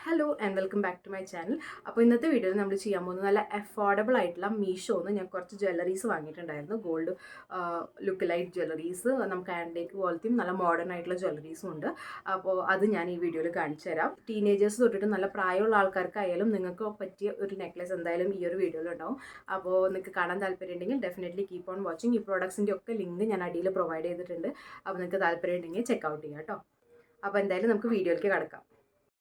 Hello and welcome back to my channel. അപ്പോൾ ഇന്നത്തെ വീഡിയോയിൽ നമ്മൾ ചെയ്യാൻ പോകുന്നത് നല്ല അഫോർഡബിൾ ആയിട്ടുള്ള മീഷോന്ന് ഞാൻ കുറച്ച് ജ്വല്ലറീസ് വാങ്ങിയിട്ടുണ്ടായിരുന്നു. ഗോൾഡ് ലുക്ക് ലൈറ്റ് ജ്വല്ലറീസ്, നമുക്ക് ആൻറ്റീക്ക് പോലത്തെയും നല്ല മോഡേൺ ആയിട്ടുള്ള ജ്വല്ലറീസും ഉണ്ട്. അപ്പോൾ അത് ഞാൻ ഈ വീഡിയോയിൽ കാണിച്ചു തരാം. ടീനേജേഴ്സ് തൊട്ടിട്ട് നല്ല പ്രായമുള്ള ആൾക്കാർക്കായാലും നിങ്ങൾക്ക് പറ്റിയ ഒരു നെക്ലേസ് എന്തായാലും ഈ ഒരു വീഡിയോയിൽ ഉണ്ടാവും. അപ്പോൾ നിങ്ങൾക്ക് കാണാൻ താല്പര്യം ഉണ്ടെങ്കിൽ ഡെഫിനറ്റ്ലി കീപ്പ് ഓൺ വാച്ചിങ്. ഈ പ്രോഡക്ട്സിൻ്റെ ഒക്കെ ലിങ്ക് ഞാൻ അടിയിൽ പ്രൊവൈഡ് ചെയ്തിട്ടുണ്ട്. അപ്പോൾ നിങ്ങൾക്ക് താല്പര്യം ഉണ്ടെങ്കിൽ ചെക്കൗട്ട് ചെയ്യാം കേട്ടോ. അപ്പോൾ എന്തായാലും നമുക്ക് വീഡിയോയിലേക്ക് കടക്കാം.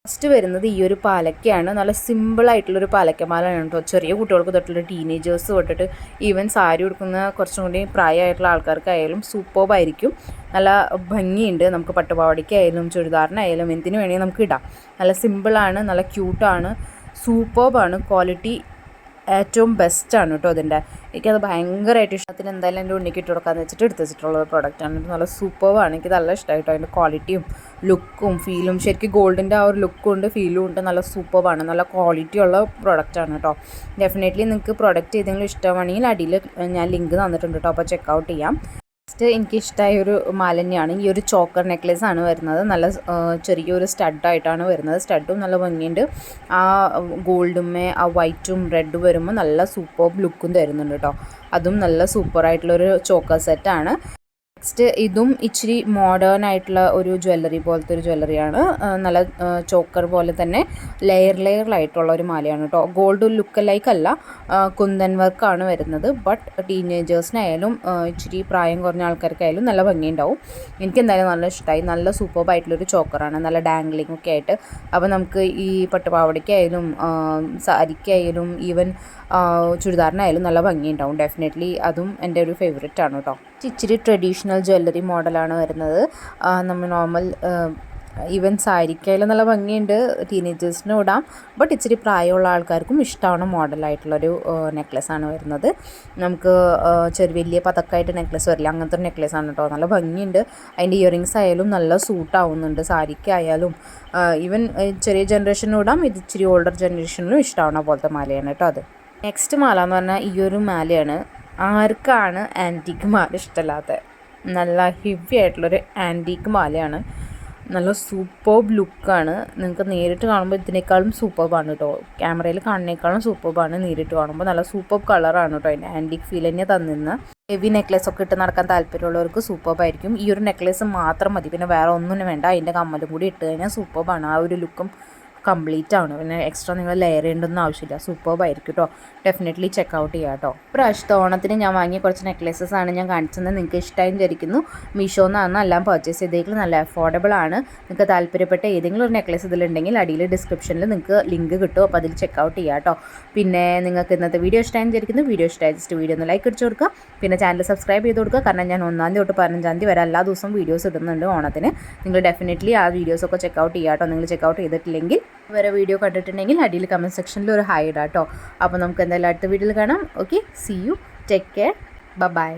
ഫസ്റ്റ് വരുന്നത് ഈ ഒരു പാലക്കയാണ്. നല്ല സിമ്പിളായിട്ടുള്ളൊരു പാലക്കമാലയാണ് കേട്ടോ. ചെറിയ കുട്ടികൾക്ക് തൊട്ടുള്ള ടീനേജേഴ്സ് തൊട്ടിട്ട് ഈവൻ സാരി ഉടുക്കുന്ന കുറച്ചും കൂടി പ്രായമായിട്ടുള്ള ആൾക്കാർക്കായാലും സൂപ്പർബായിരിക്കും. നല്ല ഭംഗിയുണ്ട്. നമുക്ക് പട്ടുപാവാടയ്ക്കായാലും ചുരിദാറിനായാലും എന്തിനു വേണമെങ്കിൽ നമുക്ക് ഇടാം. നല്ല സിമ്പിളാണ്, നല്ല ക്യൂട്ടാണ്, സൂപ്പർബാണ്. ക്വാളിറ്റി ഏറ്റവും ബെസ്റ്റാണ് കേട്ടോ അതിൻ്റെ. എനിക്കത് ഭയങ്കരമായിട്ട് ഇഷ്ടത്തിന് എന്തായാലും എൻ്റെ ഉണ്ണിക്ക് ഇട്ട് കൊടുക്കാമെന്ന് വെച്ചിട്ട് എടുത്ത് വെച്ചിട്ടുള്ള പ്രോഡക്റ്റാണ്. നല്ല സൂപ്പർബാണ്. എനിക്ക് നല്ല ഇഷ്ടമായിട്ടോ അതിൻ്റെ ക്വാളിറ്റിയും ലുക്കും ഫീലും. ശരിക്കും ഗോൾഡിൻ്റെ ആ ഒരു ലുക്കും ഉണ്ട്, ഫീലും ഉണ്ട്. നല്ല സൂപ്പർബാണ്. നല്ല ക്വാളിറ്റി ഉള്ള പ്രോഡക്റ്റാണ് കേട്ടോ. ഡെഫിനറ്റ്ലി നിങ്ങൾക്ക് പ്രോഡക്റ്റ് ഏതെങ്കിലും ഇഷ്ടമാണെങ്കിൽ അടിയിൽ ഞാൻ ലിങ്ക് തന്നിട്ടുണ്ട് കേട്ടോ. അപ്പോൾ ചെക്കൗട്ട് ചെയ്യാം. നെക്സ്റ്റ് എനിക്കിഷ്ടമായ ഒരു മാല തന്നെയാണ്. ഈ ഒരു ചോക്കർ നെക്ലേസ് ആണ് വരുന്നത്. നല്ല ചെറിയൊരു സ്റ്റഡായിട്ടാണ് വരുന്നത്. സ്റ്റഡും നല്ല ഭംഗിയുണ്ട്. ആ ഗോൾഡുമേ ആ വൈറ്റും റെഡും വരുമ്പോൾ നല്ല സൂപ്പർ ലുക്കും തരുന്നുണ്ട് കേട്ടോ. അതും നല്ല സൂപ്പറായിട്ടുള്ളൊരു ചോക്കർ സെറ്റാണ്. നെക്സ്റ്റ് ഇതും ഇച്ചിരി മോഡേൺ ആയിട്ടുള്ള ഒരു ജ്വല്ലറി പോലത്തെ ഒരു ജ്വല്ലറിയാണ്. നല്ല ചോക്കർ പോലെ തന്നെ ലെയറിലായിട്ടുള്ള ഒരു മാലയാണ് കേട്ടോ. ഗോൾഡ് ലുക്ക് ലൈക്ക് അല്ല, കുന്തൻ വർക്കാണ് വരുന്നത്. ബട്ട് ടീനേജേഴ്സിനായാലും ഇച്ചിരി പ്രായം കുറഞ്ഞ ആൾക്കാർക്കായാലും നല്ല ഭംഗിയുണ്ടാവും. എനിക്ക് എന്തായാലും നല്ല ഇഷ്ടമായി. നല്ല സൂപ്പർബായിട്ടുള്ളൊരു ചോക്കറാണ്, നല്ല ഡാംഗ്ലിംഗ് ഒക്കെ ആയിട്ട്. അപ്പോൾ നമുക്ക് ഈ പട്ടുപാവാടയ്ക്കായാലും സാരിക്കായാലും ഈവൻ ചുരിദാറിനായാലും നല്ല ഭംഗിയുണ്ടാവും. ഡെഫിനറ്റ്ലി അതും എൻ്റെ ഒരു ഫേവറേറ്റ് ആണ് കേട്ടോ. ഇച്ചിരി ട്രഡീഷണൽ ജ്വല്ലറി മോഡലാണ് വരുന്നത്. നമ്മൾ നോർമൽ ഈവൻ സാരിക്കായാലും നല്ല ഭംഗിയുണ്ട്, ടീനേജേഴ്സിനും ഇടാം. ബട്ട് ഇച്ചിരി പ്രായമുള്ള ആൾക്കാർക്കും ഇഷ്ടമാണ് മോഡലായിട്ടുള്ളൊരു നെക്ലെസ്സാണ് വരുന്നത്. നമുക്ക് വലിയ പതക്കായിട്ട് നെക്ലെസ് വരില്ല, അങ്ങനത്തെ ഒരു നെക്ലെസ്സാണ് കേട്ടോ. നല്ല ഭംഗിയുണ്ട്. അതിൻ്റെ ഇയറിങ്സ് ആയാലും നല്ല സൂട്ടാവുന്നുണ്ട് സാരിക്കായാലും. ഈവൻ ചെറിയ ജനറേഷനും ഇടാം, ഇത് ഇച്ചിരി ഓൾഡർ ജനറേഷനിലും ഇഷ്ടമാവുന്ന പോലത്തെ മാലയാണ് കേട്ടോ അത്. നെക്സ്റ്റ് മാല എന്ന് പറഞ്ഞാൽ ഈ ഒരു മാലയാണ്. ആർക്കാണ് ആൻറ്റീക്ക് മാല ഇഷ്ടമല്ലാത്ത? നല്ല ഹെവി ആയിട്ടുള്ളൊരു ആൻറ്റീക്ക് മാലയാണ്. നല്ല സൂപ്പർബ് ലുക്കാണ്. നിങ്ങൾക്ക് നേരിട്ട് കാണുമ്പോൾ ഇതിനേക്കാളും സൂപ്പർബാണ് കേട്ടോ. ക്യാമറയിൽ കാണുന്നേക്കാളും സൂപ്പർബാണ്. നേരിട്ട് കാണുമ്പോൾ നല്ല സൂപ്പർബ് കളറാണ് കേട്ടോ. അതിൻ്റെ ആൻറ്റീക്ക് ഫീൽ തന്നെ തന്നിരുന്ന ഹെവി നെക്ലേസ് ഒക്കെ ഇട്ട് നടക്കാൻ താല്പര്യമുള്ളവർക്ക് സൂപ്പർബായിരിക്കും. ഈ ഒരു നെക്ലേസ് മാത്രം മതി, പിന്നെ വേറെ ഒന്നും വേണ്ട. അതിൻ്റെ കമ്മലും കൂടി ഇട്ട് കഴിഞ്ഞാൽ സൂപ്പർബാണ്. ആ ഒരു ലുക്കും കംപ്ലീറ്റ് ആണ്. പിന്നെ എക്സ്ട്രാ നിങ്ങൾ ലെയർ ചെയ്യേണ്ടൊന്നും ആവശ്യമില്ല. സൂപ്പർബായിരിക്കും കേട്ടോ. ഡെഫിനറ്റ്ലി ചെക്കൗട്ട് ചെയ്യാം കേട്ടോ. പ്രാവശ്യത്തെ ഓണത്തിന് ഞാൻ വാങ്ങിയ കുറച്ച് നെക്ലേസസ് ആണ് ഞാൻ കാണിച്ചത്. നിങ്ങൾക്ക് ഇഷ്ടമായി വിചാരിക്കുന്നു. മീഷോന്നാണ് എല്ലാം പർച്ചേസ് ചെയ്തേക്കുന്നത്. നല്ല അഫോർഡബിൾ ആണ്. നിങ്ങൾക്ക് താല്പര്യപ്പെട്ട ഏതെങ്കിലും ഒരു നെക്ലേസ് ഇതിലുണ്ടെങ്കിൽ അടിയിൽ ഡിസ്ക്രിപ്ഷനിൽ നിങ്ങൾക്ക് ലിങ്ക് കിട്ടും. അപ്പോൾ അതിൽ ചെക്കൗട്ട് ചെയ്യാം കേട്ടോ. പിന്നെ നിങ്ങൾക്ക് ഇന്നത്തെ വീഡിയോ ഇഷ്ടമായി വിചാരിക്കുന്നു. വീഡിയോ ഇഷ്ടമായി ജസ്റ്റ് വീഡിയോ ഒന്ന് ലൈക്ക് അടിച്ച് കൊടുക്കുക. പിന്നെ ചാനൽ സബ്സ്ക്രൈബ് ചെയ്ത് കൊടുക്കുക. കാരണം ഞാൻ 1-ാം തീയതി തൊട്ട് 15-ാം തീയതി വരെ എല്ലാ ദിവസവും വീഡിയോസ് ഇടുന്നുണ്ട് ഓണത്തിന്. നിങ്ങൾ ഡെഫിനറ്റ്ലി ആ വീഡിയോസൊക്കെ ചെക്കൗട്ട് ചെയ്യാം കേട്ടോ. നിങ്ങൾ ചെക്കൗട്ട് ചെയ്തിട്ടില്ലെങ്കിൽ വേറെ വീഡിയോ കണ്ടിട്ടുണ്ടെങ്കിൽ അടിയിൽ കമൻറ്റ് സെക്ഷനിൽ ഒരു ഹായ് ഇടാം കേട്ടോ. അപ്പോൾ നമുക്ക് എന്തായാലും അടുത്ത വീഡിയോയിൽ കാണാം. Okay, see you, take care, by.